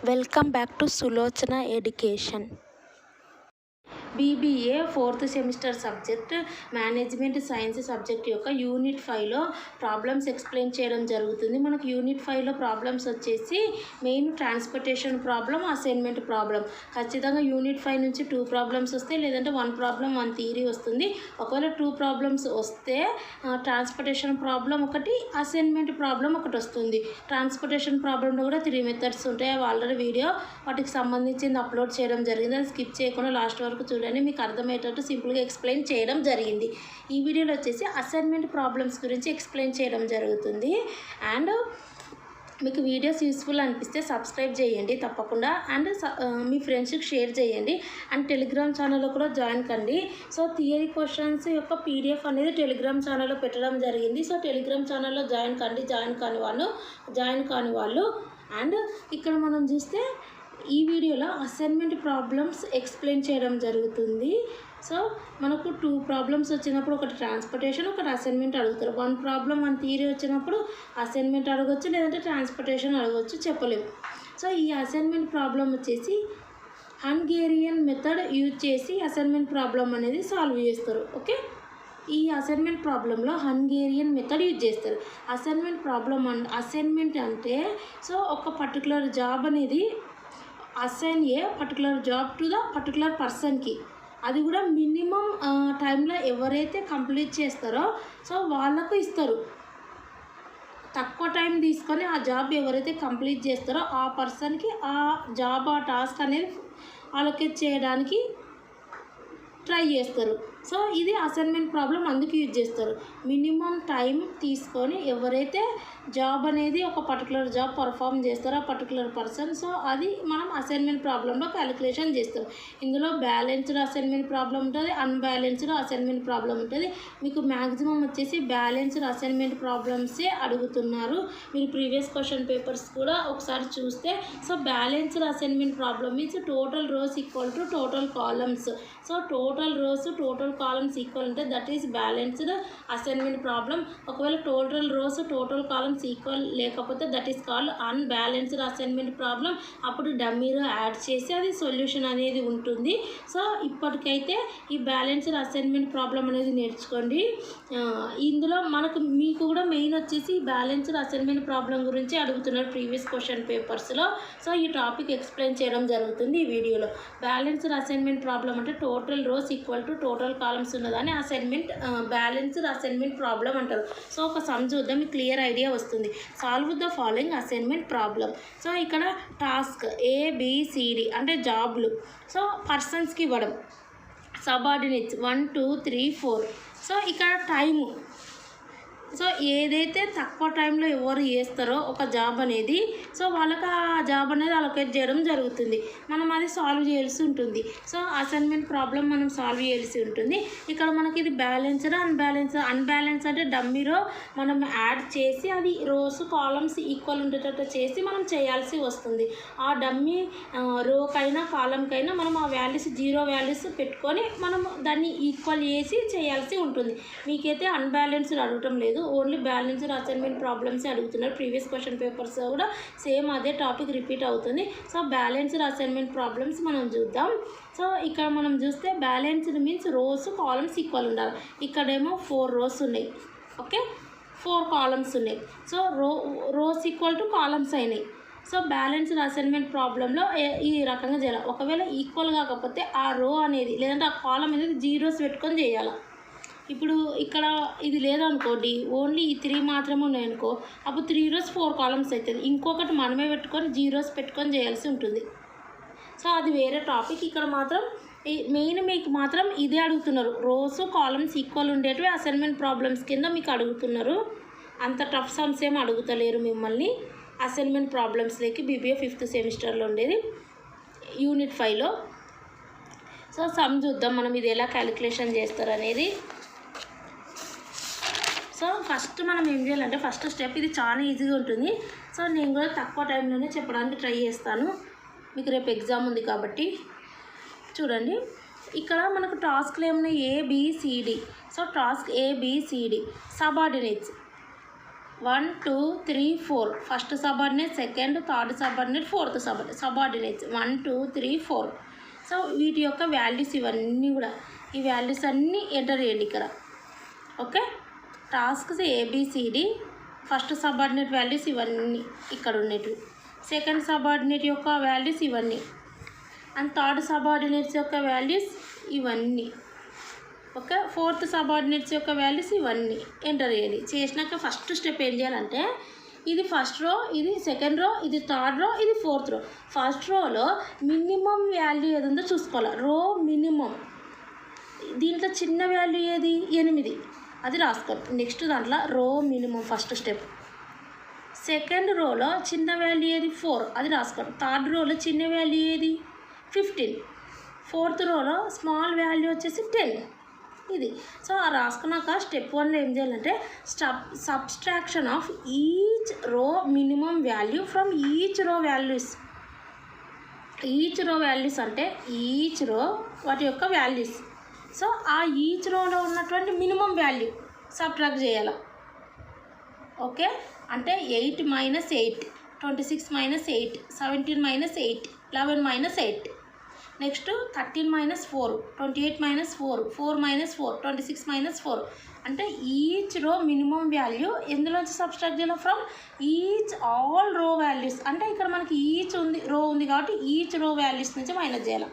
Welcome back to Sulochana education. BBA 4th semester subject management science subject యొక్క unit 5లో problems explain చేయడం జరుగుతుంది. మనకు unit 5లో problems వచ్చేసి main transportation problem, assignment problem. ఖచ్చితంగా unit 5 నుంచి 2 problems వస్తాయి, లేదంటే 1 ప్రాబ్లం 1 థియరీ వస్తుంది. ఒకవేళ 2 ప్రాబ్లమ్స్ వస్తే ట్రాన్స్పోర్టేషన్ ప్రాబ్లం ఒకటి, అసైన్మెంట్ ప్రాబ్లం ఒకటి వస్తుంది. ట్రాన్స్పోర్టేషన్ ప్రాబ్లంలో కూడా 3 మెథడ్స్ ఉంటాయి. అవి ఆల్రెడీ వీడియో వాటికి సంబంధించింది అప్లోడ్ చేయడం జరిగింది. అది స్కిప్ చేయకుండా లాస్ట్ వరకు చూడండి, మీకు అర్థమయ్యేటట్టు సింపుల్గా ఎక్స్ప్లెయిన్ చేయడం జరిగింది. ఈ వీడియోలో వచ్చేసి అసైన్మెంట్ ప్రాబ్లమ్స్ గురించి ఎక్స్ప్లెయిన్ చేయడం జరుగుతుంది. అండ్ మీకు వీడియోస్ యూస్ఫుల్ అనిపిస్తే సబ్స్క్రైబ్ చేయండి తప్పకుండా, అండ్ మీ ఫ్రెండ్స్కి షేర్ చేయండి, అండ్ టెలిగ్రామ్ ఛానల్లో కూడా జాయిన్ కండి. సో థియరీ క్వశ్చన్స్ యొక్క పీడిఎఫ్ అనేది టెలిగ్రామ్ ఛానల్లో పెట్టడం జరిగింది. సో టెలిగ్రామ్ ఛానల్లో జాయిన్ కండి, జాయిన్ కాని వాళ్ళు. అండ్ ఇక్కడ మనం చూస్తే ఈ వీడియోలో అసైన్మెంట్ ప్రాబ్లమ్స్ ఎక్స్ప్లెయిన్ చేయడం జరుగుతుంది. సో మనకు 2 ప్రాబ్లమ్స్ వచ్చినప్పుడు ఒకటి ట్రాన్స్పోర్టేషన్, ఒకటి అసైన్మెంట్ అడుగుతారు. 1 ప్రాబ్లం 1 థియరీ వచ్చినప్పుడు అసైన్మెంట్ అడగవచ్చు, లేదంటే ట్రాన్స్పోర్టేషన్ అడగవచ్చు, చెప్పలేము. సో ఈ అసైన్మెంట్ ప్రాబ్లం వచ్చేసి హంగేరియన్ మెథడ్ యూజ్ చేసి అసైన్మెంట్ ప్రాబ్లం అనేది సాల్వ్ చేస్తారు. ఓకే, ఈ అసైన్మెంట్ ప్రాబ్లంలో హంగేరియన్ మెథడ్ యూజ్ చేస్తారు. అసైన్మెంట్ అంటే సో ఒక పర్టికులర్ జాబ్ అనేది assign A particular job to the particular పర్సన్కి, అది కూడా మినిమం టైంలో ఎవరైతే కంప్లీట్ చేస్తారో సో వాళ్ళకు ఇస్తారు. తక్కువ టైం తీసుకొని ఆ జాబ్ ఎవరైతే కంప్లీట్ చేస్తారో ఆ పర్సన్కి ఆ జాబ్, ఆ టాస్క్ అనేది అలొకేట్ చేయడానికి ట్రై చేస్తారు. సో ఇది అసైన్మెంట్ ప్రాబ్లం అందుకు యూజ్ చేస్తారు. మినిమం టైం తీసుకొని ఎవరైతే జాబ్ అనేది ఒక పర్టికులర్ జాబ్ పర్ఫామ్ చేస్తారో ఆ పర్టికులర్ పర్సన్, సో అది మనం అసైన్మెంట్ ప్రాబ్లంలో క్యాలిక్యులేషన్ చేస్తాం. ఇందులో బ్యాలెన్స్డ్ అసైన్మెంట్ ప్రాబ్లం ఉంటుంది, అన్బ్యాలెన్స్డ్ అసైన్మెంట్ ప్రాబ్లం ఉంటుంది. మీకు మ్యాక్సిమం వచ్చేసి బ్యాలెన్స్డ్ అసైన్మెంట్ ప్రాబ్లమ్సే అడుగుతున్నారు. మీరు ప్రీవియస్ క్వశ్చన్ పేపర్స్ కూడా ఒకసారి చూస్తే so balanced assignment problem means total rows equal to total columns. So total rows total columns equal ఉంటే that is balanced assignment problem. ఒకవేళ total rows total columns equal లేకపోతే that is called unbalanced assignment problem. అప్పుడు డమ్మీలో add చేసి అది solution అనేది ఉంటుంది. So ఇప్పటికైతే ఈ బ్యాలెన్స్డ్ అసైన్మెంట్ ప్రాబ్లం అనేది నేర్చుకోండి. ఇందులో మీకు కూడా మెయిన్ వచ్చేసి బ్యాలెన్స్డ్ అసైన్మెంట్ ప్రాబ్లం గురించి అడుగుతున్నారు ప్రీవియస్ క్వశ్చన్ పేపర్స్లో. సో ఈ టాపిక్ ఎక్స్ప్లెయిన్ చేయడం జరుగుతుంది ఈ వీడియోలో. బ్యాలెన్స్డ్ అసైన్మెంట్ ప్రాబ్లం అంటే total rows equal to total columns ఉన్నదాన్ని బ్యాలెన్స్డ్ అసైన్మెంట్ ప్రాబ్లం అంటారు. సో ఒక సమ్ చూద్దాం, మీకు క్లియర్ ఐడియా వస్తుంది. Solve the following assignment problem. So ఇక్కడ టాస్క్ ABCD అంటే జాబ్లు, సో పర్సన్స్కి ఇవ్వడం, సబార్డినేట్స్ 1 2 3 4. సో ఇక్కడ టైము, సో ఏదైతే తక్కువ టైంలో ఎవరు చేస్తారో ఒక జాబ్ అనేది సో వాళ్ళకి ఆ జాబ్ అనేది అలొకేట్ చేయడం జరుగుతుంది. మనం అది సాల్వ్ చేయాల్సి ఉంటుంది. సో అసైన్మెంట్ ప్రాబ్లం మనం సాల్వ్ చేయాల్సి ఉంటుంది. ఇక్కడ మనకి ఇది బ్యాలెన్స్డ్ అన్బ్యాలెన్స్ అంటే డమ్మీలో మనం యాడ్ చేసి అది రోస్ కాలమ్స్ ఈక్వల్ ఉండేటట్టు చేసి మనం చేయాల్సి వస్తుంది. ఆ డమ్మీ రోకైనా కాలంకైనా మనం ఆ వాల్యూస్ 0 వాల్యూస్ పెట్టుకొని మనం దాన్ని ఈక్వల్ చేసి చేయాల్సి ఉంటుంది. మీకైతే అన్బ్యాలెన్స్డ్ అడగటం లేదు, ఓన్లీ బ్యాలెన్స్డ్ అసైన్మెంట్ ప్రాబ్లమ్స్ అడుగుతున్నారు. ప్రీవియస్ క్వశ్చన్ పేపర్స్ కూడా సేమ్ అదే టాపిక్ రిపీట్ అవుతుంది. సో బ్యాలెన్స్డ్ అసైన్మెంట్ ప్రాబ్లమ్స్ మనం చూద్దాం. సో ఇక్కడ మనం చూస్తే balanced means rows columns equal ఉండాలి. ఇక్కడేమో 4 రోస్ ఉన్నాయి, ఓకే, 4 కాలమ్స్ ఉన్నాయి. So rows equal to columns అయినాయి. సో బ్యాలెన్స్డ్ అసైన్మెంట్ ప్రాబ్లంలో ఈ రకంగా చేయాలి. ఒకవేళ ఈక్వల్ కాకపోతే ఆ రో అనేది లేదంటే ఆ కాలం అనేది 0s పెట్టుకొని చేయాలి. ఇప్పుడు ఇక్కడ ఇది లేదనుకోండి, ఓన్లీ ఈ 3 మాత్రమే ఉన్నాయనుకో, అప్పుడు 3 rows 4 కాలమ్స్ అవుతుంది. ఇంకొకటి మనమే పెట్టుకొని 0s పెట్టుకొని చేయాల్సి ఉంటుంది. సో అది వేరే టాపిక్. ఇక్కడ మాత్రం మెయిన్ మీకు మాత్రం ఇదే అడుగుతున్నారు, రోస్ కాలమ్స్ ఈక్వల్ ఉండేటివి అసైన్మెంట్ ప్రాబ్లమ్స్ కింద మీకు అడుగుతున్నారు. అంత టఫ్ సమ్స్ ఏమి అడుగుతలేరు మిమ్మల్ని అసైన్మెంట్ ప్రాబ్లమ్స్లోకి. BBA 5th సెమిస్టర్లో ఉండేది యూనిట్ 5లో. సో సమ్ చూద్దాం మనం ఇది ఎలా క్యాలిక్యులేషన్ చేస్తారు అనేది. సో ఫస్ట్ మనం ఏం చేయాలంటే ఫస్ట్ స్టెప్ ఇది చాలా ఈజీగా ఉంటుంది. సో నేను కూడా తక్కువ టైంలోనే చెప్పడానికి ట్రై చేస్తాను, మీకు రేపు ఎగ్జామ్ ఉంది కాబట్టి. చూడండి, ఇక్కడ మనకు టాస్క్లు ఏమున్నాయి, ABCD. So task ABCD subordinates 1 2 3 4 first subordinate, second, third subordinate, fourth subordinates 1 2 3 4. So వీటి యొక్క వాల్యూస్ ఇవన్నీ కూడా, ఈ వాల్యూస్ అన్నీ ఎంటర్ చేయండి ఇక్కడ. Okay, tasks ABCD, first subordinate values ఇవన్నీ ఇక్కడ ఉండేటివి, సెకండ్ సబార్డినేట్ యొక్క వాల్యూస్ ఇవన్నీ, అండ్ థర్డ్ సబార్డినేట్స్ యొక్క వాల్యూస్ ఇవన్నీ. ఓకే, ఫోర్త్ సబార్డినేట్స్ యొక్క వాల్యూస్ ఇవన్నీ ఎంటర్ చేయాలి. చేసినాక ఫస్ట్ స్టెప్ ఏం చేయాలంటే, ఇది ఫస్ట్ రో, ఇది సెకండ్ రో, ఇది థర్డ్ రో, ఇది ఫోర్త్ రో. ఫస్ట్ రోలో మినిమం వాల్యూ ఏది ఉందో చూసుకోవాలి, రో మినిమం. దీంట్లో చిన్న వాల్యూ ఏది 8, అది రాసుకోండి. నెక్స్ట్ దాంట్లో రో మినిమం ఫస్ట్ స్టెప్. సెకండ్ రోలో చిన్న వాల్యూ ఏది 4, అది రాసుకోండి. థర్డ్ రోలో చిన్న వాల్యూ ఏది 15. ఫోర్త్ రోలో స్మాల్ వాల్యూ వచ్చేసి 10. ఇది సో ఆ రాసుకున్నాక స్టెప్ 1లో ఏం చేయాలంటే, subtraction of each row minimum value from each row values. Each row values అంటే ఈచ్ రో వాటి యొక్క వాల్యూస్. సో ఆ ఈచ్ రోలో ఉన్నటువంటి మినిమం వాల్యూ సబ్ట్రాక్ట్ చేయాలి. ఓకే, అంటే 8 - 8, 26 - 8, 17 - 8, 11 - 8. నెక్స్ట్ 13 - 4, 28 - 4, 4 - 4, 26 - 4. అంటే ఈచ్ రో మినిమం వాల్యూ ఎందులోంచి సబ్స్ట్రాక్ట్ చేయాలి, from each all row values. అంటే ఇక్కడ మనకి ఈచ్ ఉంది, రో ఉంది కాబట్టి ఈచ్ రో వాల్యూస్ నుంచి మైనస్ చేయాలి.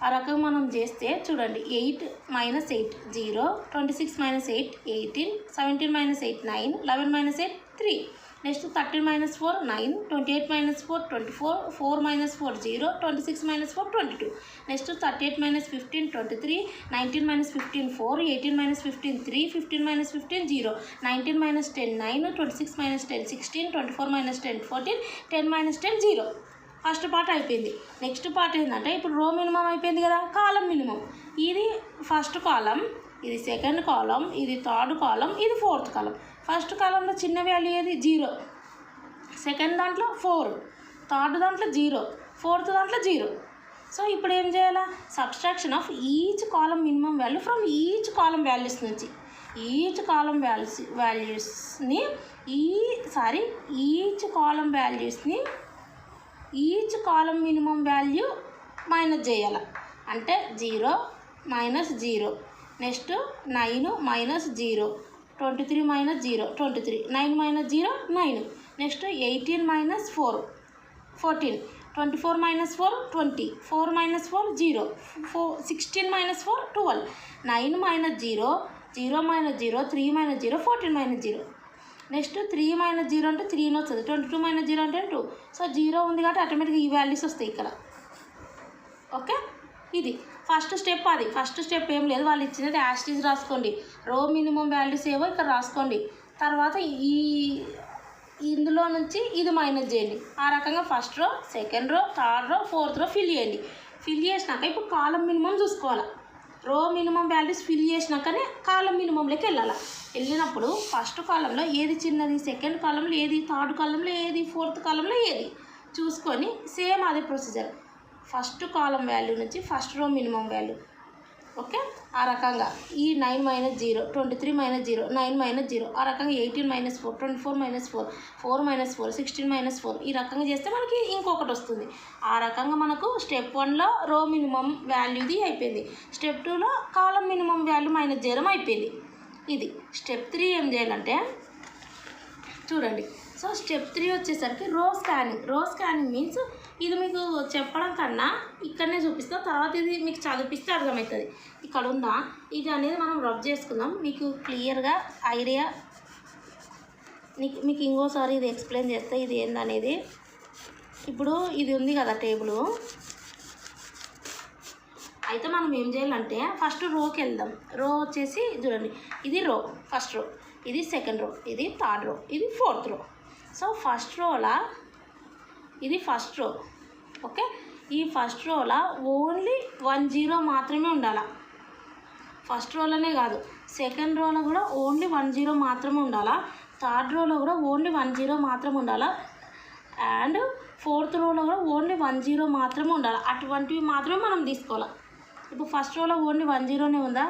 ఆ రకంగా మనం చేస్తే చూడండి, 8 - 8 0, 26 - 8 18, 17 - 8 9, 11 - 8 3. నెక్స్ట్ 13 - 4 9, 28 - 4 24, 4 - 4 0, 26 - 4 22. నెక్స్ట్ 38 - 15 23, 19 - 15 4, 18 - 15 3, 15 - 15 0, 19 - 10 9, 26 - 10 16, 24 - 10 14, 10 - 10 0. ఫస్ట్ పార్ట్ అయిపోయింది. నెక్స్ట్ పార్ట్ ఏంటంటే, ఇప్పుడు రో మినిమం అయిపోయింది కదా, కాలం మినిమం. ఇది ఫస్ట్ కాలం, ఇది సెకండ్ కాలం, ఇది థర్డ్ కాలం, ఇది ఫోర్త్ కాలం. ఫస్ట్ కాలంలో చిన్న వాల్యూ ఏది 0, సెకండ్ దాంట్లో 4, థర్డ్ దాంట్లో 0, ఫోర్త్ దాంట్లో 0. సో ఇప్పుడు ఏం చేయాలా, subtraction of each column minimum value from each column values నుంచి. ఈచ్ కాలం వాల్యూస్ని ఈచ్ కాలం మినిమం వాల్యూ మైనస్ చేయాలి. అంటే 0 - 0. నెక్స్ట్ 9 - 0, 23 - 0 23, 9 - 0 9. నెక్స్ట్ 18 - 4 14, 24 - 4 20, 4 - 4 0, 16 - 4 12, 9 - 0 0 - 0 3 - 0 14 - 0. నెక్స్ట్ 3 - 0 అంటే 3 వస్తుంది, 22 - 0 అంటే 2. సో 0 ఉంది కాబట్టి ఆటోమేటిక్గా ఈ వాల్యూస్ వస్తాయి ఇక్కడ. ఓకే, ఇది ఫస్ట్ స్టెప్. అది ఫస్ట్ స్టెప్ ఏం లేదు, వాళ్ళు ఇచ్చినది యాస్టీజ్ రాసుకోండి. రో మినిమం వాల్యూస్ ఏవో ఇక్కడ రాసుకోండి. తర్వాత ఇందులో నుంచి ఇది మైనస్ చేయండి. ఆ రకంగా first row, second row, third row, fourth రో ఫిల్ చేయండి. ఫిల్ చేసినాక ఇప్పుడు కాలం మినిమం చూసుకోవాలి. రో మినిమం వాల్యూస్ ఫిల్ చేసినాకనే కాలం మినిమంలోకి వెళ్ళాలి. వెళ్ళినప్పుడు ఫస్ట్ కాలంలో ఏది చిన్నది, సెకండ్ కాలంలో ఏది, థర్డ్ కాలంలో ఏది, ఫోర్త్ కాలంలో ఏది చూసుకొని సేమ్ అదే ప్రొసీజర్. ఫస్ట్ కాలం వాల్యూ నుంచి first row minimum value. Okay, ఆ రకంగా ఈ 9 - 0, 23 - 0, 9 - 0, ఆ రకంగా 18 - 4, 24 - 4, 4 - 4, 16 - 4, ఈ రకంగా చేస్తే మనకి ఇంకొకటి వస్తుంది. ఆ రకంగా మనకు స్టెప్ 1లో రో మినిమం వాల్యూది అయిపోయింది. స్టెప్ 2లో కాలం మినిమం వాల్యూ మైనస్ చేయడం అయిపోయింది. ఇది స్టెప్ 3 ఏం చేయాలంటే చూడండి. సో స్టెప్ 3 వచ్చేసరికి రో స్కానింగ్. రో స్కానింగ్ మీన్స్ ఇది మీకు చెప్పడం కన్నా ఇక్కడనే చూపిస్తాం, తర్వాత ఇది మీకు చదివిస్తే అర్థమవుతుంది. ఇక్కడ ఉందా, ఇది అనేది మనం రబ్ చేసుకుందాం, మీకు క్లియర్గా ఐడియా. మీకు ఇంకోసారి ఇది ఎక్స్ప్లెయిన్ చేస్తే ఇది ఏందనేది. ఇప్పుడు ఇది ఉంది కదా టేబుల్, అయితే మనం ఏం చేయాలంటే ఫస్ట్ రోకి వెళ్దాం. రో వచ్చేసి చూడండి, ఇది రో, ఫస్ట్ రో, ఇది సెకండ్ రో, ఇది థర్డ్ రో, ఇది ఫోర్త్ రో. సో ఫస్ట్ రోలా ఇది ఫస్ట్ రో. ఓకే, ఈ ఫస్ట్ రోలా ఓన్లీ 1 0 మాత్రమే ఉండాలి. ఫస్ట్ రోలోనే కాదు, సెకండ్ రోలో కూడా ఓన్లీ 1 0 మాత్రమే ఉండాలా. థర్డ్ రోలో కూడా ఓన్లీ 1 0 మాత్రమే ఉండాలా. అండ్ ఫోర్త్ రోలో కూడా ఓన్లీ 1 0 మాత్రమే ఉండాలి. అటువంటివి మాత్రమే మనం తీసుకోవాలి. ఇప్పుడు ఫస్ట్ రోలో ఓన్లీ 1 0నే ఉందా,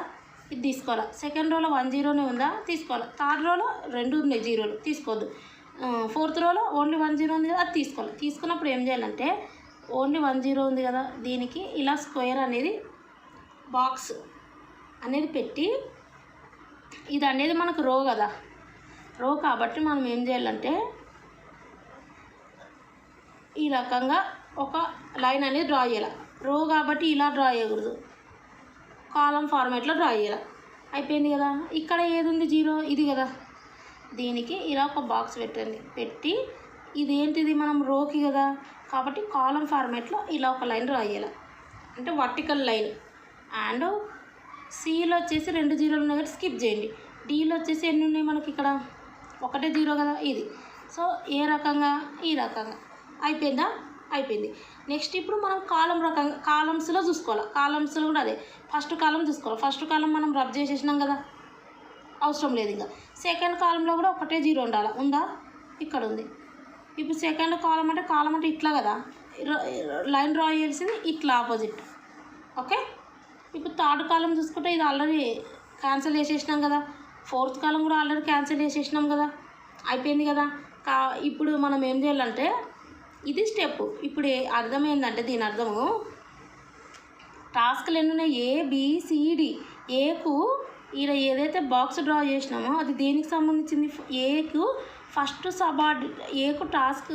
ఇది తీసుకోవాలి. సెకండ్ రోలో 1 జీరోనే ఉందా తీసుకోవాలి. థర్డ్ రోలో 2 ఉన్నాయి జీరోలు తీసుకోవద్దు. ఫోర్త్ రోలో ఓన్లీ 1 జీరో ఉంది కదా అది తీసుకోవాలి. తీసుకున్నప్పుడు ఏం చేయాలంటే ఓన్లీ 1 జీరో ఉంది కదా దీనికి ఇలా స్క్వేర్ అనేది బాక్స్ అనేది పెట్టి, ఇది అనేది మనకు రో కదా, రో కాబట్టి మనం ఏం చేయాలంటే ఈ రకంగా ఒక లైన్ అనేది డ్రా చేయాలి. రో కాబట్టి ఇలా డ్రా చేయకూడదు, కాలం ఫార్మాట్లో డ్రా చేయాలి. అయిపోయింది కదా. ఇక్కడ ఏది ఉంది జీరో ఇది కదా, దీనికి ఇలా ఒక బాక్స్ పెట్టండి. పెట్టి ఇదేంటిది మనం రోకి కదా కాబట్టి కాలం ఫార్మాట్లో ఇలా ఒక లైన్ డ్రా చేయాలి, అంటే వర్టికల్ లైన్. అండ్ సిలో వచ్చేసి 2 జీరోలు ఉన్నాయి కాబట్టి స్కిప్ చేయండి. డీలో వచ్చేసి ఎన్ని ఉన్నాయి మనకి ఇక్కడ, 1 జీరో కదా ఇది. సో ఏ రకంగా ఈ రకంగా అయిపోయిందా, అయిపోయింది. నెక్స్ట్ ఇప్పుడు మనం కాలం రకంగా కాలమ్స్లో చూసుకోవాలి. కాలమ్స్లో కూడా అదే ఫస్ట్ కాలం చూసుకోవాలి. ఫస్ట్ కాలం మనం రబ్ చేసేసినాం కదా, అవసరం లేదు. ఇంకా సెకండ్ కాలంలో కూడా 1 జీరో ఉండాలి, ఉందా ఇక్కడ ఉంది. ఇప్పుడు సెకండ్ కాలం అంటే ఇట్లా కదా, లైన్ డ్రా చేయాల్సింది ఇట్లా ఆపోజిట్. ఓకే. ఇప్పుడు థర్డ్ కాలం చూసుకుంటే ఇది ఆల్రెడీ క్యాన్సిల్ చేసేసినాం కదా, ఫోర్త్ కాలం కూడా ఆల్రెడీ క్యాన్సిల్ చేసేసినాం కదా, అయిపోయింది కదా. ఇప్పుడు మనం ఏం చేయాలంటే ఇది స్టెప్. ఇప్పుడు అర్థం ఏంటంటే దీని అర్థము టాస్క్లు ఎన్ని ఉన్నాయి, ABCD. ఏకు ఈడ ఏదైతే బాక్స్ డ్రా చేసినామో అది దేనికి సంబంధించింది, ఏకు ఫస్ట్ ఏకు టాస్క్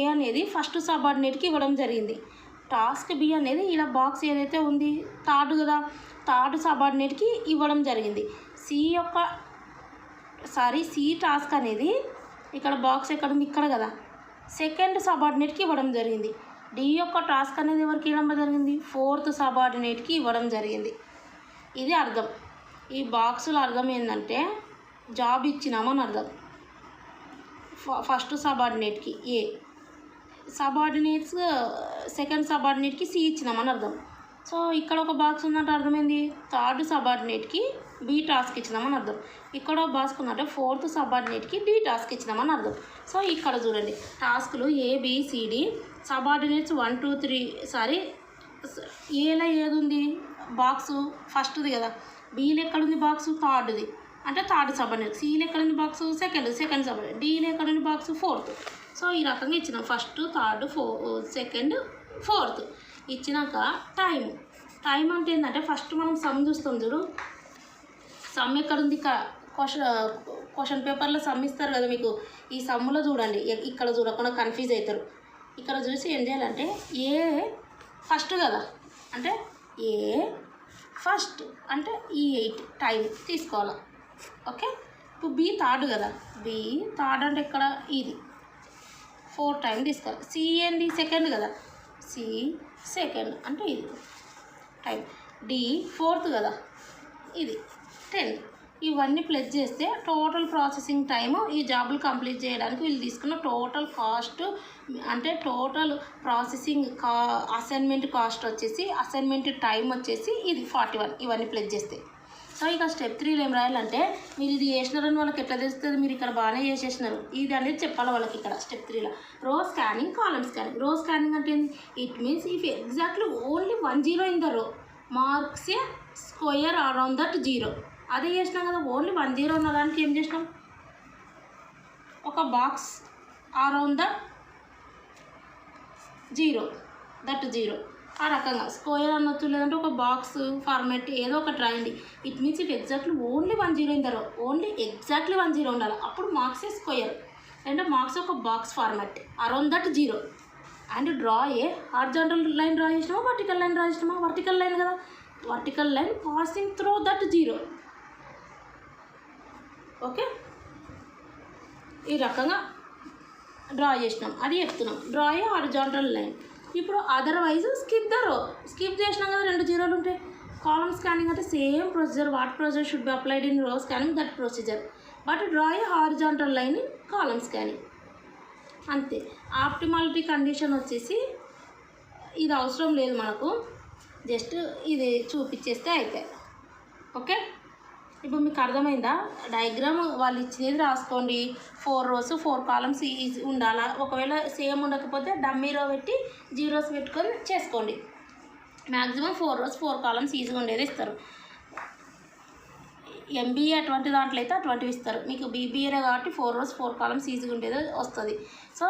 ఏ అనేది ఫస్ట్ సబార్డినేట్కి ఇవ్వడం జరిగింది. టాస్క్ బి అనేది ఇలా బాక్స్ ఏదైతే ఉంది థర్డ్ కదా, థర్డ్ సబార్డినేట్కి ఇవ్వడం జరిగింది. సి టాస్క్ అనేది ఇక్కడ బాక్స్ ఎక్కడ ఉంది, ఇక్కడ కదా, సెకండ్ సబార్డినేట్కి ఇవ్వడం జరిగింది. డి యొక్క టాస్క్ అనేది ఎవరికి ఇవ్వడం జరిగింది, ఫోర్త్ సబార్డినేట్కి ఇవ్వడం జరిగింది. ఇది అర్థం. ఈ బాక్సుల అర్థం ఏంటంటే జాబ్ ఇచ్చినామని అర్థం. ఫస్ట్ సబార్డినేట్కి ఏ, సబార్డినేట్స్ సెకండ్ సబార్డినేట్కి సి ఇచ్చినామని అర్థం. సో ఇక్కడ ఒక బాక్స్ ఉందంటే అర్థమైంది థర్డ్ సబార్డినేట్కి బి టాస్క్ ఇచ్చినామని అర్థం. ఇక్కడ ఒక బాక్స్ ఉందంటే ఫోర్త్ సబార్డినేట్కి డి టాస్క్ ఇచ్చినామని అర్థం. సో ఇక్కడ చూడండి టాస్కులు ABCD, సబార్డినేట్స్ 1 2 3 ఏలో ఏది ఉంది బాక్సు ఫస్ట్ది కదా, బీలో ఎక్కడుంది బాక్సు థర్డ్ది అంటే థర్డ్ సబార్డినేట్, సిలో ఎక్కడుంది బాక్సు సెకండ్ సబార్డినేట్, డీలో ఎక్కడుంది బాక్సు ఫోర్త్. సో ఈ రకంగా ఇచ్చినాం ఫస్ట్ థర్డ్ సెకండ్ ఫోర్త్. ఇచ్చినాక టైం అంటే ఏంటంటే ఫస్ట్ మనం సమ్ చూస్తాం చూడు, సమ్ ఎక్కడుంది క్వశ్చన్ పేపర్లో సమ్ ఇస్తారు కదా మీకు, ఈ సమ్ములో చూడండి, ఇక్కడ చూడకుండా కన్ఫ్యూజ్ అవుతారు. ఇక్కడ చూసి ఏం చేయాలంటే ఏ ఫస్ట్ కదా అంటే ఏ ఫస్ట్ అంటే ఈ 8 టైం తీసుకోవాలి. ఓకే. ఇప్పుడు బి థర్డ్ కదా, బి థర్డ్ అంటే ఇక్కడ ఇది 4 టైం తీసుకోవాలి. సి ఏంది సెకండ్ కదా, సి సెకండ్ అంటే ఇది టైం. డి ఫోర్త్ కదా, ఇది 10. ఇవన్నీ ప్లస్ చేస్తే టోటల్ ప్రాసెసింగ్ టైము ఈ జాబులు కంప్లీట్ చేయడానికి వీళ్ళు తీసుకున్న టోటల్ కాస్ట్ అంటే టోటల్ ప్రాసెసింగ్ అసైన్మెంట్ కాస్ట్ వచ్చేసి అసైన్మెంట్ టైం వచ్చేసి ఇది 41. ఇవన్నీ ప్లస్ చేస్తే. సో ఇక స్టెప్ 3లో ఏం రాయాలంటే మీరు ఇది చేసినారని వాళ్ళకి ఎట్లా తెలుస్తుంది, మీరు ఇక్కడ బాగానే చేసేసినారు ఇది అనేది చెప్పాలి వాళ్ళకి. ఇక్కడ స్టెప్ 3లో row scanning column scanning. Row scanning అంటే it means if exactly only 1 zero in the row marks a square around that zero. అదే చేసినాం కదా, ఓన్లీ 1 జీరో ఉన్న దానికి ఏం చేసినాం, ఒక బాక్స్ అరౌండ్ దట్ జీరో ఆ రకంగా స్క్వేర్ అనొచ్చు, లేదంటే ఒక బాక్స్ ఫార్మాట్ ఏదో ఒకటి రాయండి. It means if exactly only 1 zero in the row, only exactly 1 zero ఉండాలి, అప్పుడు మార్క్స్ ఏ స్క్వేర్. అంటే మార్క్స్ ఒక box format around that zero. And draw a horizontal line draw చేసినామా వర్టికల్ లైన్ డ్రా చేసినామా, vertical line కదా, vertical line passing through that zero. Okay. ఈ రకంగా draw చేసినాం అది చెప్తున్నాం, డ్రా ఏ హారిజాంటల్ లైన్. ఇప్పుడు otherwise skip the row, skip చేసినాం కదా 2 జీరోలు ఉంటాయి. కాలమ్ స్కానింగ్ అంటే same procedure, what procedure should be applied in row scanning that procedure, but draw a horizontal line in column scanning అంతే. Optimality condition వచ్చేసి ఇది అవసరం లేదు మనకు, జస్ట్ ఇది చూపించేస్తే అయిపోయాయి. ఓకే. ఇప్పుడు మీకు అర్థమైందా డయాగ్రామ్, వాళ్ళు ఇచ్చినది రాసుకోండి. 4 rows 4 columns ఉండాలా, ఒకవేళ సేమ్ ఉండకపోతే డమ్మీ రో పెట్టి జీరోస్ పెట్టుకొని చేసుకోండి. మ్యాక్సిమం 4 rows 4 columns ఈజీగా ఉండేది ఇస్తారు. ఎంబీఏ అటువంటి దాంట్లో అయితే అటువంటివి ఇస్తారు. మీకు బీబీఏనే కాబట్టి 4 rows 4 columns ఈజీగా ఉండేది వస్తుంది. సో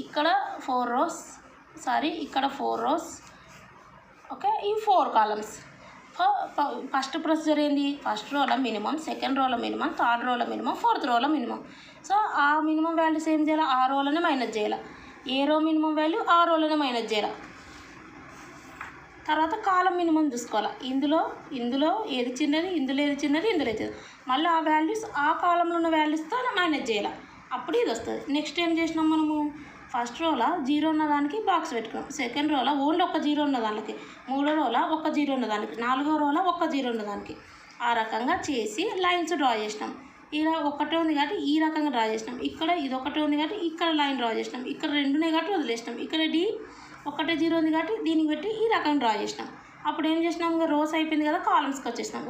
ఇక్కడ 4 rows ఇక్కడ 4 rows ఓకే, ఈ 4 columns. ఫస్ట్ ప్రొసీజర్ ఏంది, ఫస్ట్ రోలో మినిమం, సెకండ్ రోలో మినిమం, థర్డ్ రోలో మినిమం, ఫోర్త్ రోలో మినిమం. సో ఆ మినిమం వాల్యూస్ ఏం చేయాలి, ఆ రోలోనే మైనస్ చేయాలి. ఏ రో మినిమం వాల్యూ ఆ రోలోనే మైనస్ చేయాలి. తర్వాత కాలం మినిమం చూసుకోవాలి. ఇందులో ఏది చిన్నది, ఇందులో ఏది చిన్నది, ఇందులో ఏది చిన్నది, మళ్ళీ ఆ వాల్యూస్ ఆ కాలంలో ఉన్న వాల్యూస్తో మైనస్ చేయాలి. అప్పుడు ఇది వస్తుంది. నెక్స్ట్ ఏం చేసినాం మనము, ఫస్ట్ రోలో 0 ఉన్న దానికి బాక్స్ పెట్టుకున్నాం, సెకండ్ రోలో ఓన్లీ 1 0 ఉన్న దానికి, మూడో రోలో 1 0 ఉన్న దానికి, నాలుగో రోలో 1 0 ఉన్న దానికి, ఆ రకంగా చేసి లైన్స్ డ్రా చేసినాం. ఇలా ఒకటే ఉంది కాబట్టి ఈ రకంగా డ్రా చేసినాం. ఇక్కడ ఇది ఒకటే ఉంది కాబట్టి ఇక్కడ లైన్ డ్రా చేసినాం. ఇక్కడ 2 ఉన్నాయి కాబట్టి వదిలేసినాం. ఇక్కడ D 1 0 ఉంది కాబట్టి దీనికి పెట్టి ఈ రకంగా డ్రా చేసినాం. అప్పుడు ఏం చేసినాం, ఇంకా రోస్ అయిపోయింది కదా, కాలమ్స్కి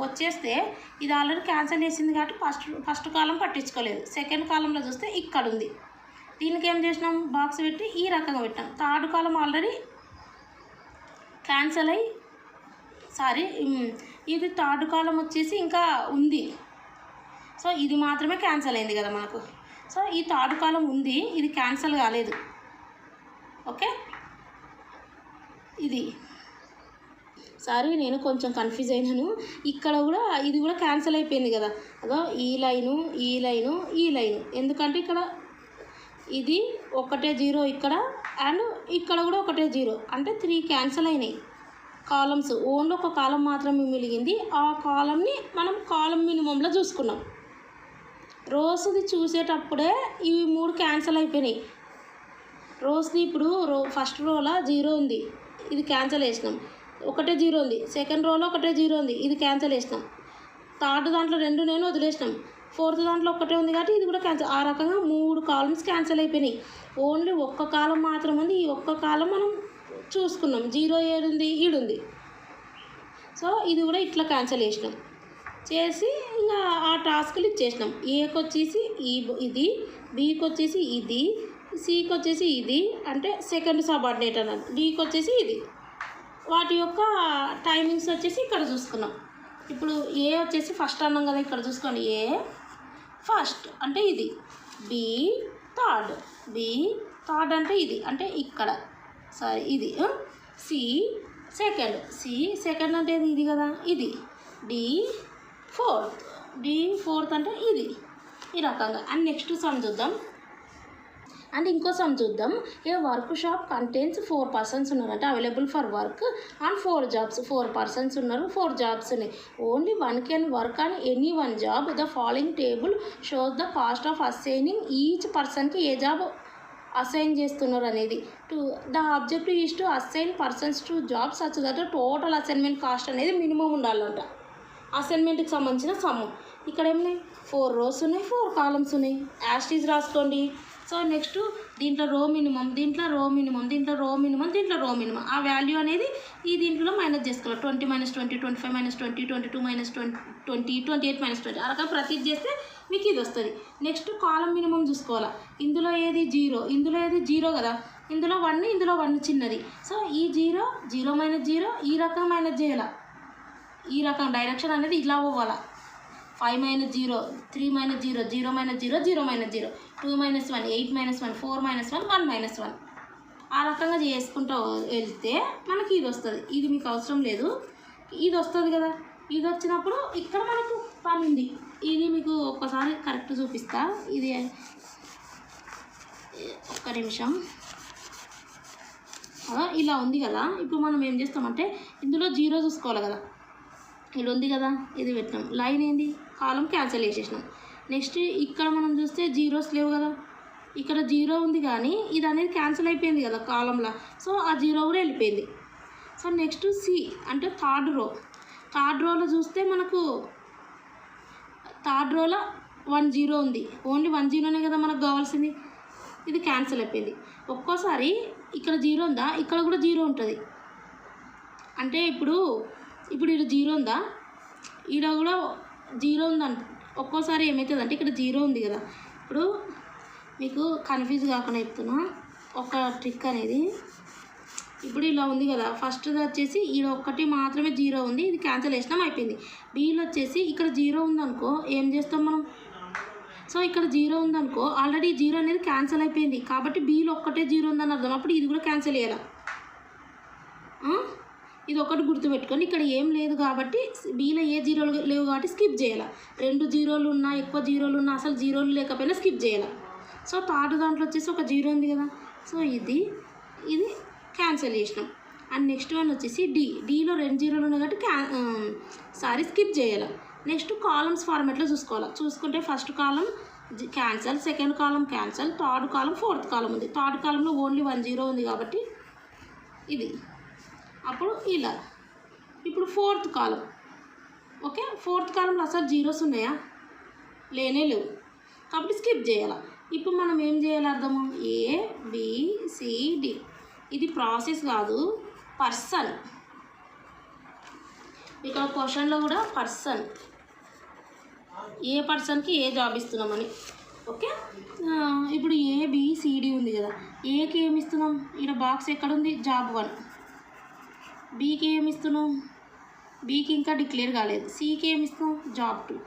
వచ్చేస్తే ఇది ఆల్రెడీ క్యాన్సిల్ చేసింది కాబట్టి ఫస్ట్ కాలం పట్టించుకోలేదు. సెకండ్ కాలంలో చూస్తే ఇక్కడ ఉంది. దీనికి ఏం చేసినాం, బాక్స్ పెట్టి ఈ రకంగా పెట్టాం. థర్డ్ కాలం ఆల్రెడీ క్యాన్సిల్ అయ్యి ఇది థర్డ్ కాలం వచ్చేసి ఇంకా ఉంది. సో ఇది మాత్రమే క్యాన్సిల్ అయింది కదా మనకు. సో ఈ థర్డ్ కాలం ఉంది, ఇది క్యాన్సిల్ కాలేదు. ఓకే, ఇది నేను కొంచెం కన్ఫ్యూజ్ అయినాను. ఇక్కడ కూడా ఇది కూడా క్యాన్సిల్ అయిపోయింది కదా. అదో ఈ లైను ఎందుకంటే ఇక్కడ ఇది 1 0 ఇక్కడ అండ్ ఇక్కడ కూడా 1 0 అంటే 3 క్యాన్సిల్ అయినాయి కాలమ్స్. ఓన్లీ ఒక కాలం మాత్రమే మిగిలింది. ఆ కాలంని మనం కాలం మినిమంలో చూసుకున్నాం. రోస్ది చూసేటప్పుడే ఇవి 3 క్యాన్సిల్ అయిపోయినాయి. రోస్ది ఇప్పుడు ఫస్ట్ రోలో 0 ఉంది, ఇది క్యాన్సిల్ చేసినాం. 1 0 ఉంది, సెకండ్ రోలో 1 0 ఉంది, ఇది క్యాన్సిల్ చేసినాం. థర్డ్ దాంట్లో 2 నేను వదిలేసినాం. ఫోర్త్ దాంట్లో 1 ఉంది కాబట్టి ఇది కూడా క్యాన్సిల్. ఆ రకంగా 3 కాలమ్స్ క్యాన్సిల్ అయిపోయినాయి. ఓన్లీ ఒక్క కాలం మాత్రం ఉంది. ఈ ఒక్క కాలం మనం చూసుకున్నాం. 0 ఏడుంది, ఈడుంది. సో ఇది కూడా ఇట్లా క్యాన్సిల్ చేసినాం. చేసి ఇంకా ఆ టాస్క్లు ఇచ్చేసినాం. ఏకి వచ్చేసి ఇది, బికి వచ్చేసి ఇది, సికి వచ్చేసి ఇది అంటే సెకండ్ సబార్డినేట్ అన్నది, డికి వచ్చేసి ఇది. వాటి యొక్క టైమింగ్స్ వచ్చేసి ఇక్కడ చూసుకున్నాం. ఇప్పుడు ఏ వచ్చేసి ఫస్ట్ అన్నాం కదా, ఇక్కడ చూసుకోండి. ఏ ఫస్ట్ అంటే ఇది, బి థర్డ్ అంటే ఇది అంటే ఇక్కడ ఇది, సి సెకండ్ అంటే ఇది కదా, ఇది డి ఫోర్త్ అంటే ఇది. ఈ రకంగా. అండ్ నెక్స్ట్ సమ్ చూద్దాం. అండ్ ఇంకో సమ్ చూద్దాం. ఏ వర్క్ షాప్ కంటైన్స్ 4 persons ఉన్నారు అంటే available for work and 4 jobs. 4 persons ఉన్నారు, 4 jobs ఉన్నాయి. Only one can work on any one job. The following table shows the cost of assigning each పర్సన్కి ఏ job assign చేస్తున్నారు అనేది. The objective is to assign persons to job such that total assignment cost అనేది minimum ఉండాలంట. అసైన్మెంట్కి సంబంధించిన some. ఇక్కడ ఏమున్నాయి, 4 rows ఉన్నాయి, 4 columns ఉన్నాయి. యాస్టీజ్ రాసుకోండి. సో నెక్స్ట్ దీంట్లో రో మినిమం, దీంట్లో రో మినిమం, ఆ వాల్యూ అనేది ఈ దీంట్లో మైనస్ చేసుకోవాలి. 20 - 20, 25 - 20, 22 - 20, 28 - 20 అలా ప్రతిది చేస్తే మీకు ఇది వస్తుంది. నెక్స్ట్ కాలం మినిమం చూసుకోవాలి. ఇందులో ఏది 0 కదా, ఇందులో 1, ఇందులో 1 చిన్నది. సో ఈ 0 - 0 ఈ రకం మైనస్ చేయాలి. ఈ రకం డైరెక్షన్ అనేది ఇలా పోవాలి. 5 - 0, 3 - 0, 0 - 0, 0 - 0, 2 - 1, 8 - 1, 4 - 1, 1 - 1 ఆ రకంగా చేసుకుంటూ వెళ్తే మనకి ఇది వస్తుంది. ఇది మీకు అవసరం లేదు, ఇది వస్తుంది కదా. ఇది వచ్చినప్పుడు ఇక్కడ మనకు పని ఉంది. ఇది మీకు ఒక్కసారి కరెక్ట్ చూపిస్తా. ఇది ఒక్క నిమిషం. ఇలా ఉంది కదా. ఇప్పుడు మనం ఏం చేస్తామంటే ఇందులో 0 చూసుకోవాలి కదా. ఇది ఉంది కదా, ఇది పెట్టినాం. లైన్ ఏంది, కాలం క్యాన్సిల్ చేసేసినాం. నెక్స్ట్ ఇక్కడ మనం చూస్తే 0s లేవు కదా. ఇక్కడ 0 ఉంది కానీ ఇది అనేది క్యాన్సిల్ అయిపోయింది కదా కాలంలో. సో ఆ 0 కూడా వెళ్ళిపోయింది. సో నెక్స్ట్ సి అంటే థర్డ్ రోలో చూస్తే మనకు థర్డ్ రోలో 1 0 ఉంది. ఓన్లీ 1 0నే కదా మనకు కావాల్సింది. ఇది క్యాన్సిల్ అయిపోయింది. ఒక్కోసారి ఇక్కడ 0 ఉందా, ఇక్కడ కూడా 0 ఉంటుంది. అంటే ఇప్పుడు ఇక్కడ 0 ఉందా, ఈడ కూడా 0 ఉందంట. ఒక్కోసారి ఏమవుతుందంటే ఇక్కడ 0 ఉంది కదా. ఇప్పుడు మీకు కన్ఫ్యూజ్ కాకుండా చెప్తున్నా ఒక ట్రిక్ అనేది. ఇప్పుడు ఇలా ఉంది కదా, ఫస్ట్ది వచ్చేసి ఈడ ఒక్కటి మాత్రమే జీరో ఉంది, ఇది క్యాన్సిల్ చేసినాం అయిపోయింది. బీలో వచ్చేసి ఇక్కడ జీరో ఉందనుకో ఏం చేస్తాం మనం, సో ఇక్కడ జీరో ఉందనుకో ఆల్రెడీ జీరో అనేది క్యాన్సిల్ అయిపోయింది కాబట్టి బీలో ఒక్కటే జీరో ఉందని అర్థం, అప్పుడు ఇది కూడా క్యాన్సిల్ చేయాలి. ఇది ఒకటి గుర్తుపెట్టుకొని ఇక్కడ ఏం లేదు కాబట్టి బీలో ఏ జీరోలు లేవు కాబట్టి స్కిప్ చేయాలి. 2 జీరోలు ఉన్నా ఎక్కువ జీరోలు ఉన్నా అసలు జీరోలు లేకపోయినా స్కిప్ చేయాలి. సో థర్డ్ దాంట్లో వచ్చేసి ఒక జీరో ఉంది కదా, సో ఇది క్యాన్సిల్ చేసినాం. అండ్ నెక్స్ట్ వన్ వచ్చేసి డీలో 2 జీరోలు ఉన్నాయి కాబట్టి స్కిప్ చేయాలి. నెక్స్ట్ కాలమ్స్ ఫార్మాట్లో చూసుకుంటే first column cancel, second column cancel, third column, fourth column ఉంది. థర్డ్ కాలంలో ఓన్లీ 1 జీరో ఉంది కాబట్టి ఇది అప్పుడు ఇలా. ఇప్పుడు ఫోర్త్ కాలం, ఓకే, ఫోర్త్ కాలంలో అసలు జీరోస్ ఉన్నాయా, లేవు కాబట్టి స్కిప్ చేయాలి. ఇప్పుడు మనం ఏం చేయాలి అర్థము, ABCD. ఇది ప్రాసెస్ కాదు, పర్సన్. ఇక్కడ క్వశ్చన్లో కూడా పర్సన్, ఏ పర్సన్కి ఏ జాబ్ ఇస్తున్నామని. ఓకే, ఇప్పుడు ABCD ఉంది కదా, ఏకి ఏమి ఇస్తున్నాం, ఇక్కడ బాక్స్ ఎక్కడుంది, జాబ్ 1. బీకి ఏమి ఇస్తున్నాం, బీకి ఇంకా డిక్లేర్ కాలేదు. సికి ఏమి ఇస్తున్నాం, జాబ్ 2.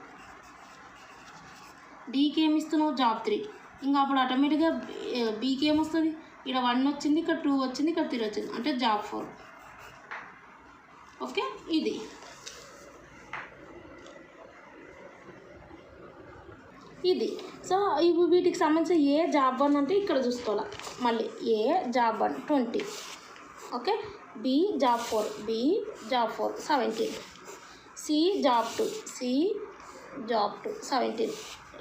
డీకి ఏమి ఇస్తున్నాం, జాబ్ 3. ఇంకా అప్పుడు ఆటోమేటిక్గా బీకి ఏమొస్తుంది, ఇక్కడ 1 వచ్చింది, ఇక్కడ 2 వచ్చింది, ఇక్కడ 3 వచ్చింది, అంటే జాబ్ 4. ఓకే, ఇది సో ఇవి వీటికి సంబంధించి ఏ జాబ్ 1 అంటే ఇక్కడ చూసుకోవాలి మళ్ళీ, A job 1 20. Okay, B job 4, B job 4 17. C job 2, C job 2 17.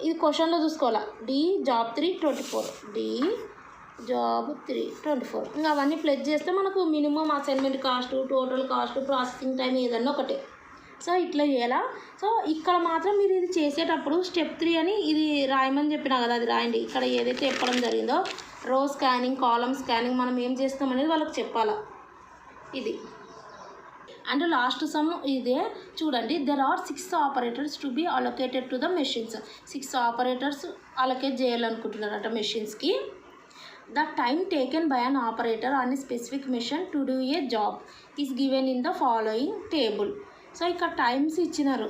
ఇది క్వశ్చన్లో చూసుకోవాలా. D job 3 24, D job 3 24. ఇంకా అవన్నీ ప్లస్ చేస్తే మనకు minimum assignment cost, total cost, processing time ఏదన్నా ఒకటే. సో ఇట్లా చేయాలా. సో ఇక్కడ మాత్రం మీరు ఇది చేసేటప్పుడు స్టెప్ 3 అని ఇది రాయమని చెప్పినా కదా, అది రాయండి. ఇక్కడ ఏదైతే చెప్పడం జరిగిందో రో స్కానింగ్, కాలమ్ స్కానింగ్ మనం ఏం చేస్తాం అనేది వాళ్ళకి చెప్పాలా. ఇది అండ్ లాస్ట్ సమ్ ఇదే చూడండి. There are 6 operators to be allocated to the machines. 6 operators allocate చేయాలనుకుంటున్నారట మెషిన్స్కి. The time taken by an operator on a specific machine to do a job is given in the following table. So ఇక్కడ times ఇచ్చినారు,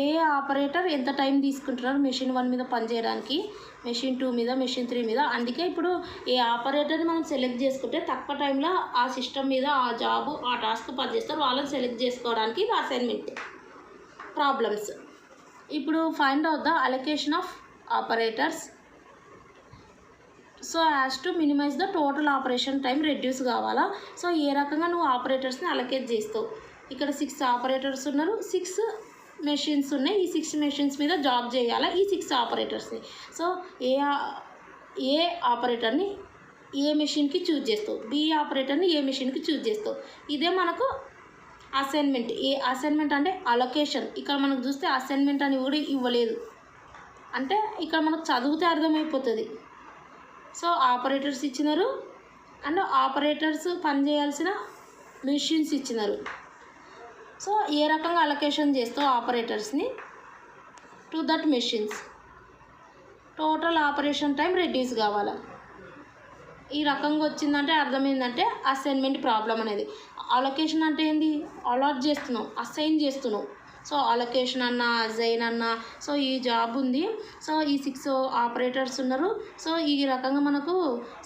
ఏ operator ఎంత time తీసుకుంటున్నారు machine 1 మీద పనిచేయడానికి, machine 2 మీద, మెషిన్ 3 మీద. అందుకే ఇప్పుడు ఏ ఆపరేటర్ని మనం సెలెక్ట్ చేసుకుంటే తక్కువ టైంలో ఆ సిస్టమ్ మీద ఆ జాబ్, ఆ టాస్క్ పనిచేస్తారు, వాళ్ళని సెలెక్ట్ చేసుకోవడానికి ఇది అసైన్మెంట్ ప్రాబ్లమ్స్. ఇప్పుడు find out the allocation of operators so as to minimize the total operation time reduce కావాలా. సో ఏ రకంగా నువ్వు ఆపరేటర్స్ని అలొకేట్ చేస్తావు. ఇక్కడ 6 ఆపరేటర్స్ ఉన్నారు, 6 మెషిన్స్ ఉన్నాయి. ఈ 6 మెషిన్స్ మీద జాబ్ చేయాలా ఈ 6 ఆపరేటర్స్ని. సో ఏ ఆపరేటర్ని ఏ మెషిన్కి చూజ్ చేస్తావు, బి ఆపరేటర్ని ఏ మెషిన్కి చూజ్ చేస్తావు. ఇదే మనకు అసైన్మెంట్. ఏ అసైన్మెంట్ అంటే అలొకేషన్. ఇక్కడ మనకు చూస్తే అసైన్మెంట్ అని కూడా ఇవ్వలేదు, అంటే ఇక్కడ మనకు చదివితే అర్థమైపోతుంది. సో ఆపరేటర్స్ ఇచ్చినారు అండ్ ఆపరేటర్స్ పనిచేయాల్సిన మెషిన్స్ ఇచ్చినారు. సో ఏ రకంగా అలొకేషన్ చేస్తావు ఆపరేటర్స్ని to that machines, total operation time reduce కావాలా. ఈ రకంగా వచ్చిందంటే అర్థమైందంటే అసైన్మెంట్ ప్రాబ్లం అనేది. అలొకేషన్ అంటే ఏంది, అలాట్ చేస్తున్నావు, అసైన్ చేస్తున్నావు. సో అలొకేషన్ అన్నా, అసైన్ అన్నా. సో ఈ జాబ్ ఉంది, సో ఈ 6 ఆపరేటర్స్ ఉన్నారు. సో ఈ రకంగా మనకు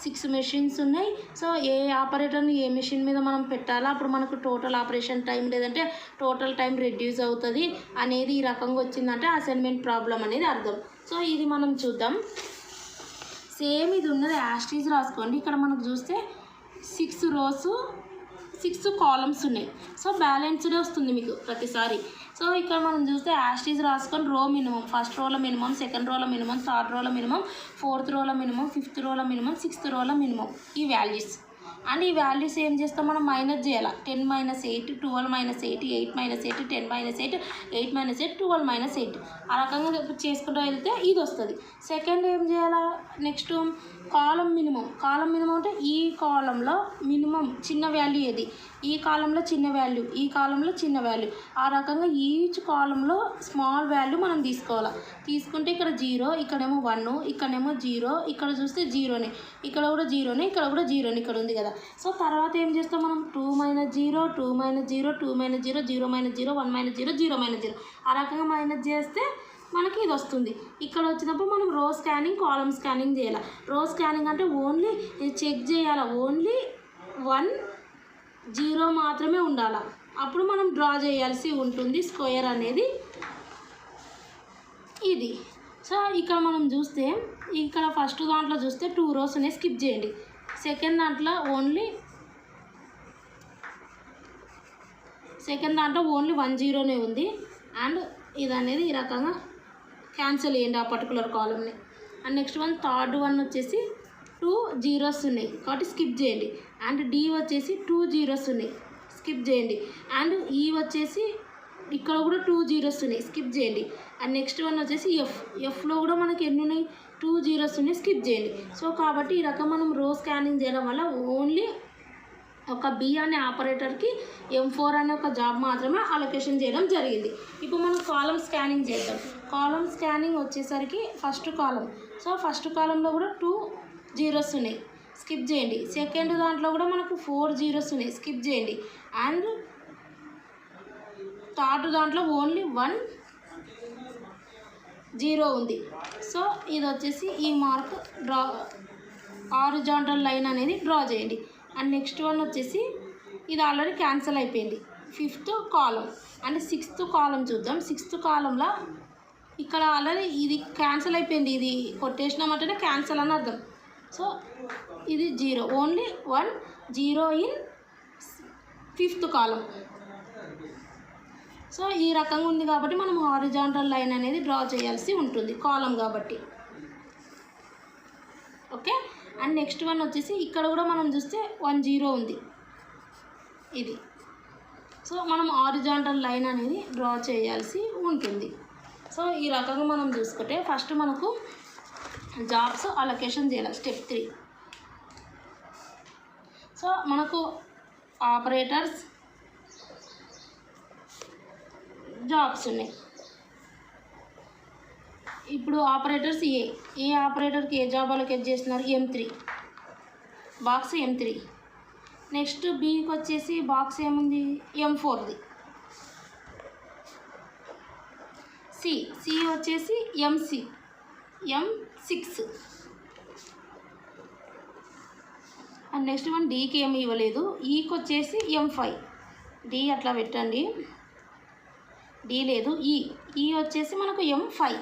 6 మెషిన్స్ ఉన్నాయి. సో ఏ ఆపరేటర్ని ఏ మెషిన్ మీద మనం పెట్టాలా, అప్పుడు మనకు టోటల్ ఆపరేషన్ టైం లేదంటే టోటల్ టైం రెడ్యూస్ అవుతుంది అనేది ఈ రకంగా వచ్చిందంటే అసైన్మెంట్ ప్రాబ్లం అనేది అర్థం. సో ఇది మనం చూద్దాం. సేమ్ ఇది ఉన్నది యాస్టీజ్ రాసుకోండి. ఇక్కడ మనకు చూస్తే 6 రోస్ 6 కాలమ్స్ ఉన్నాయి. సో బ్యాలెన్స్డే వస్తుంది మీకు ప్రతిసారి. సో ఇక్కడ మనం చూస్తే యాస్టీజ్ రాసుకొని రో మినిమం, ఫస్ట్ రోలో మినిమం, సెకండ్ రోలో మినిమం, థర్డ్ రోలో మినిమం, ఫోర్త్ రోలో మినిమం, ఫిఫ్త్ రోలో మినిమం, సిక్స్త్ రోలో మినిమం, ఈ వాల్యూస్. అండ్ ఈ వాల్యూస్ ఏం చేస్తాం మనం, మైనస్ చేయాలి. 10 - 8, 12 - 8, 8 - 8, 10 - 8, 8 - 8, 12 - 8. ఆ రకంగా చేసుకుంటూ వెళ్తే ఇది వస్తుంది. సెకండ్ ఏం చేయాలా, నెక్స్ట్ కాలం మినిమం అంటే ఈ కాలంలో మినిమం చిన్న వాల్యూ ఏది, ఈ కాలంలో చిన్న వాల్యూ, ఈ కాలంలో చిన్న వాల్యూ, ఆ రకంగా ఈచ్ కాలంలో స్మాల్ వాల్యూ మనం తీసుకోవాలి. తీసుకుంటే ఇక్కడ 0, ఇక్కడేమో 1, ఇక్కడేమో 0, ఇక్కడ చూస్తే 0నే, ఇక్కడ కూడా 0నే, ఇక్కడ కూడా 0నే, ఇక్కడ ఉంది కదా. సో తర్వాత ఏం చేస్తాం మనం 2 - 0, 2 - 0, 2 - 0, 0 - 0, 1 - 0, 0 - 0, ఆ రకంగా మైనస్ చేస్తే మనకి ఇది వస్తుంది. ఇక్కడ వచ్చినప్పుడు మనం రో స్కానింగ్, కాలం స్కానింగ్ చేయాలి. రో స్కానింగ్ అంటే ఓన్లీ చెక్ చేయాలి, ఓన్లీ 1 0 మాత్రమే ఉండాలి, అప్పుడు మనం డ్రా చేయాల్సి ఉంటుంది స్క్వేర్ అనేది ఇది. సో ఇక్కడ మనం చూస్తే ఇక్కడ ఫస్ట్ దాంట్లో చూస్తే 2 rows ఉన్నాయి, స్కిప్ చేయండి. సెకండ్ దాంట్లో ఓన్లీ 1 0నే ఉంది. అండ్ ఇది అనేది ఈ రకంగా క్యాన్సిల్ చేయండి ఆ పర్టికులర్ కాలంని. అండ్ నెక్స్ట్ థర్డ్ వన్ వచ్చేసి 2 zeros ఉన్నాయి కాబట్టి స్కిప్ చేయండి. అండ్ డి వచ్చేసి 2 zeros ఉన్నాయి, స్కిప్ చేయండి. అండ్ ఈ వచ్చేసి ఇక్కడ కూడా 2 zeros ఉన్నాయి, స్కిప్ చేయండి. అండ్ నెక్స్ట్ వన్ వచ్చేసి ఎఫ్లో కూడా మనకి ఎన్ని ఉన్నాయి, 2 zeros ఉన్నాయి, స్కిప్ చేయండి. సో కాబట్టి ఈ రకం మనం రో స్కానింగ్ చేయడం వల్ల ఓన్లీ ఒక బి అనే ఆపరేటర్కి M4 అనే ఒక జాబ్ మాత్రమే అలొకేషన్ చేయడం జరిగింది. ఇప్పుడు మనం కాలం స్కానింగ్ చేద్దాం. కాలం స్కానింగ్ వచ్చేసరికి ఫస్ట్ కాలం, సో ఫస్ట్ కాలంలో కూడా 2 zeros ఉన్నాయి, స్కిప్ చేయండి. సెకండ్ దాంట్లో కూడా మనకు 4 zeros ఉన్నాయి, స్కిప్ చేయండి. అండ్ థర్డ్ దాంట్లో ఓన్లీ 1 0 ఉంది. సో ఇది వచ్చేసి ఈ మార్క్ డ్రా హారిజాంటల్ లైన్ అనేది డ్రా చేయండి. అండ్ నెక్స్ట్ వన్ వచ్చేసి ఇది ఆల్రెడీ క్యాన్సిల్ అయిపోయింది, 5th కాలం. అండ్ 6th కాలం చూద్దాం. 6th కాలంలో ఇక్కడ ఆల్రెడీ ఇది క్యాన్సిల్ అయిపోయింది, ఇది కొట్టేసినామంటేనే క్యాన్సిల్ అని అర్థం. సో ఇది 0, only 1 0 in 5th column. So ఈ రకంగా ఉంది కాబట్టి మనం హారిజాంటల్ లైన్ అనేది డ్రా చేయాల్సి ఉంటుంది కాలం కాబట్టి. ఓకే. అండ్ నెక్స్ట్ వన్ వచ్చేసి ఇక్కడ కూడా మనం చూస్తే 1 0 ఉంది ఇది. సో మనం హారిజాంటల్ లైన్ అనేది డ్రా చేయాల్సి ఉంటుంది. సో ఈ రకంగా మనం చూసుకుంటే ఫస్ట్ మనకు జాబ్స్ అలొకేషన్ చేయాలి, స్టెప్ 3. సో మనకు ఆపరేటర్స్ జాబ్స్ ఉన్నాయి. ఇప్పుడు ఆపరేటర్స్ ఏ ఆపరేటర్కి ఏ జాబ్ అలొకేట్ చేస్తున్నారు, M3 బాక్స్ M3. నెక్స్ట్ బికి వచ్చేసి బాక్స్ ఏముంది, M4ది. సి వచ్చేసి M6. అండ్ నెక్స్ట్ వన్ డీకి ఏమి ఇవ్వలేదు. ఈకి వచ్చేసి M5. డి అట్లా పెట్టండి, డి లేదు. ఈ వచ్చేసి మనకు M5.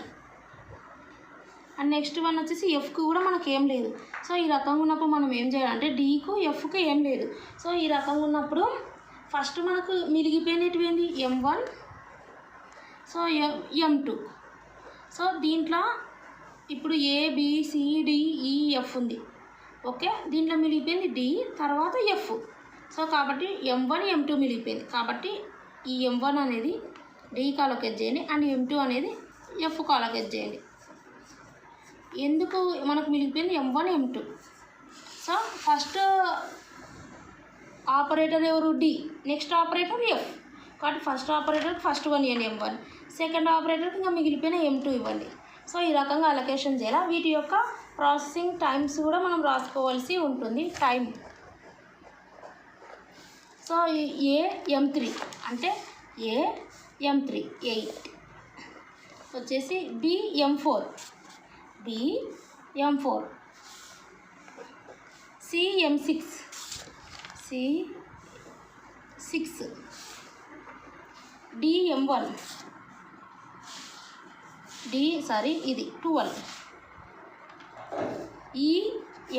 అండ్ నెక్స్ట్ వన్ వచ్చేసి ఎఫ్కు కూడా మనకు ఏం లేదు. సో ఈ రకంగా ఉన్నప్పుడు మనం ఏం చేయాలంటే డీకు ఎఫ్కు ఏం లేదు. సో ఈ రకంగా ఉన్నప్పుడు ఫస్ట్ మనకు మిలిగిపోయినటువంటి M1, సో M2. సో దీంట్లో ఇప్పుడు ABCDEF ఉంది, ఓకే. దీంట్లో మిలిగిపోయింది డి, తర్వాత ఎఫ్. సో కాబట్టి M1 M2 మిలిగిపోయింది కాబట్టి ఈ M1 అనేది డీకి అలొకేట్ చేయండి అండ్ M2 అనేది ఎఫ్కు అలొకేట్ చేయండి. ఎందుకు మనకు మిగిలిపోయింది M1 M2. So first operator ఎవరు, డి. Next operator F. కాబట్టి ఫస్ట్ ఆపరేటర్కి ఫస్ట్ 1 ఇవ్వండి M1, సెకండ్ ఆపరేటర్కి ఇంకా మిగిలిపోయిన M2 ఇవ్వండి. సో ఈ రకంగా అలొకేషన్ చేయాలి. వీటి యొక్క ప్రాసెసింగ్ టైమ్స్ కూడా మనం రాసుకోవాల్సి ఉంటుంది, టైం. సో M3 అంటే M3 8 వచ్చేసి M4, M6, 6, M1, ఇది 12,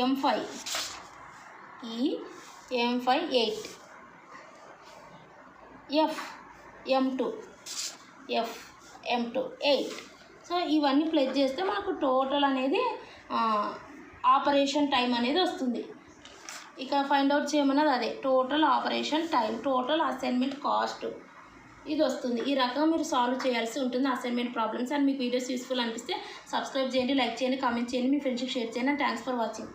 M5, M5 8, M2 8. సో ఇవన్నీ ప్లస్ చేస్తే మనకు టోటల్ అనేది ఆపరేషన్ టైం అనేది వస్తుంది. ఇక ఫైండ్ అవుట్ చేయమన్నది అదే, total operation time, total assignment cost ఇది వస్తుంది. ఈ రకంగా మీరు సాల్వ్ చేయాల్సి ఉంటుంది అసైన్మెంట్ ప్రాబ్లమ్స్. అండ్ మీకు వీడియోస్ యూస్ఫుల్ అనిపిస్తే సబ్స్క్రైబ్ చేయండి, లైక్ చేయండి, కామెంట్ చేయండి, మీ ఫ్రెండ్స్కి షేర్ చేయండి. And thanks for watching.